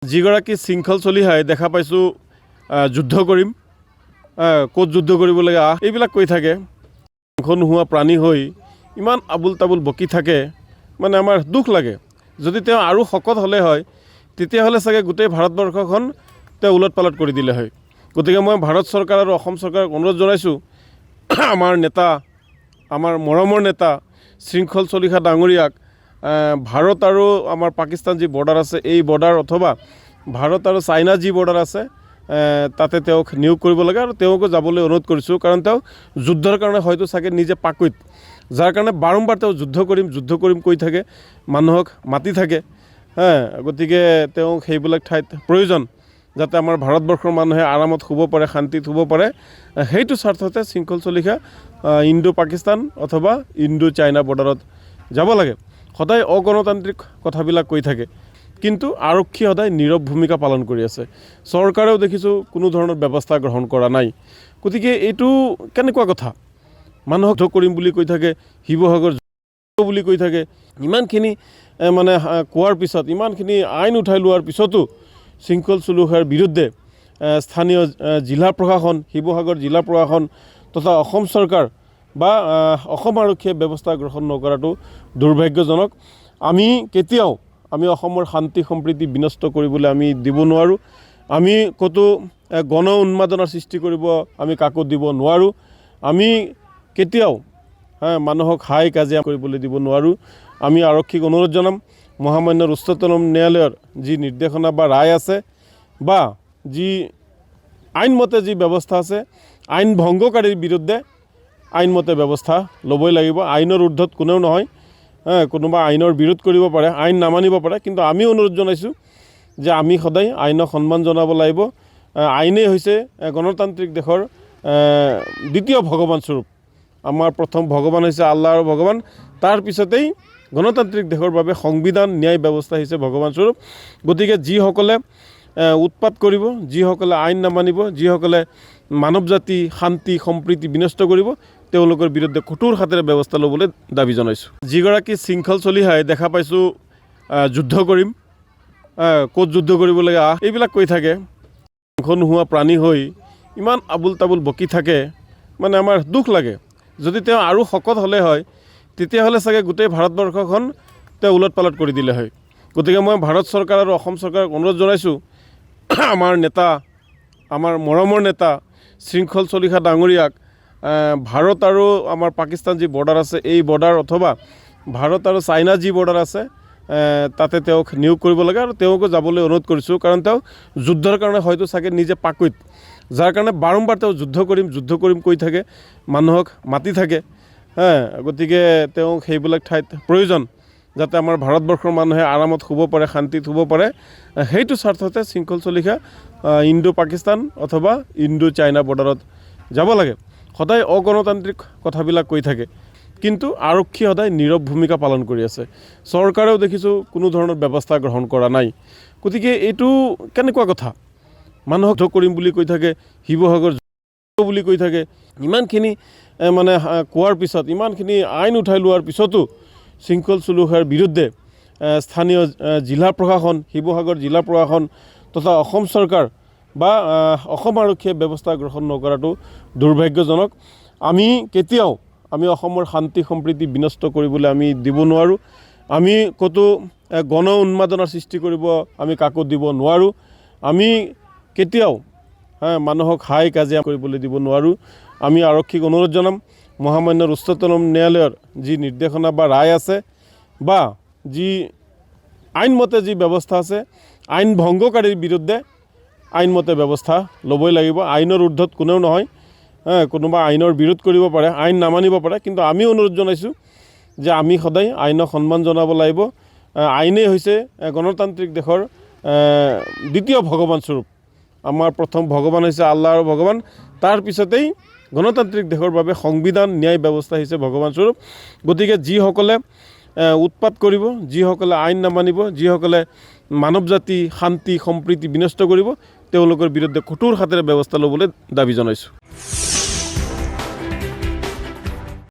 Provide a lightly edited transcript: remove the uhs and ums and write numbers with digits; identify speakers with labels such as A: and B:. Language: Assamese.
A: যিগৰাকী শৃংখল চলিহাই দেখা পাইছোঁ যুদ্ধ কৰিম, ক'ত যুদ্ধ কৰিব লাগে এইবিলাক কৈ থাকে। মাংস নোহোৱা প্ৰাণী হৈ ইমান আবুল তাবুল বকি থাকে, মানে আমাৰ দুখ লাগে। যদি তেওঁ আৰু শকত হ'লে হয় তেতিয়াহ'লে চাগে গোটেই ভাৰতবৰ্ষখন তেওঁ উলট পালট কৰি দিলে হয়। গতিকে মই ভাৰত চৰকাৰ আৰু অসম চৰকাৰক অনুৰোধ জনাইছোঁ, আমাৰ নেতা, আমাৰ মৰমৰ নেতা শৃংখল চলিহা ডাঙৰীয়াক ভাৰত আৰু আমাৰ পাকিস্তান যি বৰ্ডাৰ আছে এই বৰ্ডাৰ অথবা ভাৰত আৰু চাইনা যি বৰ্ডাৰ আছে তাতে তেওঁক নিয়োগ কৰিব লাগে আৰু তেওঁকো যাবলৈ অনুৰোধ কৰিছোঁ। কাৰণ তেওঁ যুদ্ধৰ কাৰণে হয়তো চাগে নিজে পাকৈত, যাৰ কাৰণে বাৰম্বাৰ তেওঁ যুদ্ধ কৰিম কৈ থাকে, মানুহক মাতি থাকে। গতিকে তেওঁক সেইবিলাক ঠাইত প্ৰয়োজন, যাতে আমাৰ ভাৰতবৰ্ষৰ মানুহে আৰামত শুব পাৰে, শান্তিত শুব পাৰে। সেইটো স্বাৰ্থতে শৃংখল চলিহা ইণ্ডো পাকিস্তান অথবা ইণ্ডো চাইনা বৰ্ডাৰত যাব লাগে। সদায় অগণতান্ত্ৰিক কথাবিলাক কৈ থাকে, কিন্তু আৰক্ষী সদায় নীৰৱ ভূমিকা পালন কৰি আছে। চৰকাৰেও দেখিছোঁ কোনো ধৰণৰ ব্যৱস্থা গ্ৰহণ কৰা নাই। গতিকে এইটো কেনেকুৱা কথা? মানুহক কৰিম বুলি কৈ থাকে, শিৱসাগৰ বুলি কৈ থাকে। ইমানখিনি মানে কোৱাৰ পিছত, ইমানখিনি আইন উঠাই লোৱাৰ পিছতো শৃংখল চলিহাৰ বিৰুদ্ধে স্থানীয় জিলা প্ৰশাসন, শিৱসাগৰ জিলা প্ৰশাসন তথা অসম চৰকাৰ বা অসম আৰক্ষীয়ে ব্যৱস্থা গ্ৰহণ নকৰাটো দুৰ্ভাগ্যজনক। আমি অসমৰ শান্তি সম্প্ৰীতি বিনষ্ট কৰিবলৈ আমি দিব নোৱাৰোঁ। আমি ক'তো গণ উন্মাদনাৰ সৃষ্টি কৰিব আমি কাকো দিব নোৱাৰোঁ। আমি কেতিয়াও মানুহক হাই কাজিয়া কৰিবলৈ দিব নোৱাৰোঁ। আমি আৰক্ষীক অনুৰোধ জনাম, মহামান্য উচ্চতম ন্যায়ালয়ৰ যি নিৰ্দেশনা বা ৰায় আছে বা যি আইনমতে যি ব্যৱস্থা আছে, আইন ভংগকাৰীৰ বিৰুদ্ধে আইনমতে ব্যৱস্থা ল'বই লাগিব। আইনৰ ঊৰ্ধত কোনেও নহয়। কোনোবা আইনৰ বিৰোধ কৰিব পাৰে, আইন নামানিব পাৰে, কিন্তু আমি অনুৰোধ জনাইছোঁ যে আমি সদায় আইনক সন্মান জনাব লাগিব। আইনেই হৈছে গণতান্ত্ৰিক দেশৰ দ্বিতীয় ভগৱান স্বৰূপ। আমাৰ প্ৰথম ভগৱান হৈছে আল্লাহ আৰু ভগৱান, তাৰ পিছতেই গণতান্ত্ৰিক দেশৰ বাবে সংবিধান, ন্যায় ব্যৱস্থা হৈছে ভগৱান স্বৰূপ। গতিকে যিসকলে উৎপাত কৰিব, যিসকলে আইন নামানিব, যিসকলে মানৱ জাতি শান্তি সম্প্ৰীতি বিনষ্ট কৰিব, তেওঁলোকৰ বিৰুদ্ধে কঠোৰ হাতেৰে ব্যৱস্থা ল'বলৈ দাবী জনাইছোঁ। যিগৰাকী শৃংখল চলিহাই দেখা পাইছোঁ যুদ্ধ কৰিম, ক'ত যুদ্ধ কৰিব লাগে এইবিলাক কৈ থাকে। মাংস নোহোৱা প্ৰাণী হৈ ইমান আবুল তাবুল বকি থাকে, মানে আমাৰ দুখ লাগে। যদি তেওঁ আৰু শকত হ'লে হয় তেতিয়াহ'লে চাগে গোটেই ভাৰতবৰ্ষখন তেওঁ উলট পালট কৰি দিলে হয়। গতিকে মই ভাৰত চৰকাৰ আৰু অসম চৰকাৰক অনুৰোধ জনাইছোঁ, আমাৰ নেতা, আমাৰ মৰমৰ নেতা শৃংখল চলিহা ডাঙৰীয়াক ভাৰত আৰু আমাৰ পাকিস্তান যি বৰ্ডাৰ আছে এই বৰ্ডাৰ অথবা ভাৰত আৰু চাইনা যি বৰ্ডাৰ আছে তাতে তেওঁক নিয়োগ কৰিব লাগে আৰু তেওঁকো যাবলৈ অনুৰোধ কৰিছোঁ। কাৰণ তেওঁ যুদ্ধৰ কাৰণে হয়তো চাগে নিজে পাকৈত, যাৰ কাৰণে বাৰম্বাৰ তেওঁ যুদ্ধ কৰিম কৈ থাকে, মানুহক মাতি থাকে। গতিকে তেওঁক সেইবিলাক ঠাইত প্ৰয়োজন, যাতে আমাৰ ভাৰতবৰ্ষৰ মানুহে আৰামত শুব পাৰে, শান্তিত শুব পাৰে। সেইটো স্বাৰ্থতে শৃংখল চলিহা ইণ্ডো পাকিস্তান অথবা ইণ্ডো চাইনা বৰ্ডাৰত যাব লাগে। সদায় অগণতান্ত্ৰিক কথাবিলাক কৈ থাকে, কিন্তু আৰক্ষী সদায় নীৰৱ ভূমিকা পালন কৰি আছে। চৰকাৰেও দেখিছোঁ কোনো ধৰণৰ ব্যৱস্থা গ্ৰহণ কৰা নাই। গতিকে এইটো কেনেকুৱা কথা? মানুহক কৰিম বুলি কৈ থাকে, শিৱসাগৰ বুলি কৈ থাকে। ইমানখিনি মানে কোৱাৰ পিছত, ইমানখিনি আইন উঠাই লোৱাৰ পিছতো শৃংখল চলিহাৰ বিৰুদ্ধে স্থানীয় জিলা প্ৰশাসন, শিৱসাগৰ জিলা প্ৰশাসন তথা অসম চৰকাৰ বা অসম আৰক্ষীয়ে ব্যৱস্থা গ্ৰহণ নকৰাটো দুৰ্ভাগ্যজনক। আমি অসমৰ শান্তি সম্প্ৰীতি বিনষ্ট কৰিবলৈ আমি দিব নোৱাৰোঁ। আমি ক'তো গণ উন্মাদনাৰ সৃষ্টি কৰিব আমি কাকো দিব নোৱাৰোঁ। আমি কেতিয়াও মানুহক হাই কাজিয়া কৰিবলৈ দিব নোৱাৰোঁ। আমি আৰক্ষীক অনুৰোধ জনাম, মহামান্য উচ্চতম ন্যায়ালয়ৰ যি নিৰ্দেশনা বা ৰায় আছে বা যি আইনমতে যি ব্যৱস্থা আছে, আইন ভংগকাৰীৰ বিৰুদ্ধে আইনমতে ব্যৱস্থা ল'বই লাগিব। আইনৰ ঊৰ্ধত কোনেও নহয়। কোনোবা আইনৰ বিৰোধ কৰিব পাৰে, আইন নামানিব পাৰে, কিন্তু আমি অনুৰোধ জনাইছোঁ যে আমি সদায় আইনক সন্মান জনাব লাগিব। আইনেই হৈছে গণতান্ত্ৰিক দেশৰ দ্বিতীয় ভগৱান স্বৰূপ। আমাৰ প্ৰথম ভগৱান হৈছে আল্লাহ আৰু ভগৱান, তাৰ পিছতেই গণতান্ত্ৰিক দেশৰ বাবে সংবিধান, ন্যায় ব্যৱস্থা হৈছে ভগৱান স্বৰূপ। গতিকে যিসকলে উৎপাত কৰিব, যিসকলে আইন নামানিব, যিসকলে মানৱ জাতি শান্তি সম্প্ৰীতি বিনষ্ট কৰিব, তেওঁলোকৰ বিৰুদ্ধে কঠোৰ হাতেৰে ব্যৱস্থা ল'বলৈ দাবী জনাইছোঁ।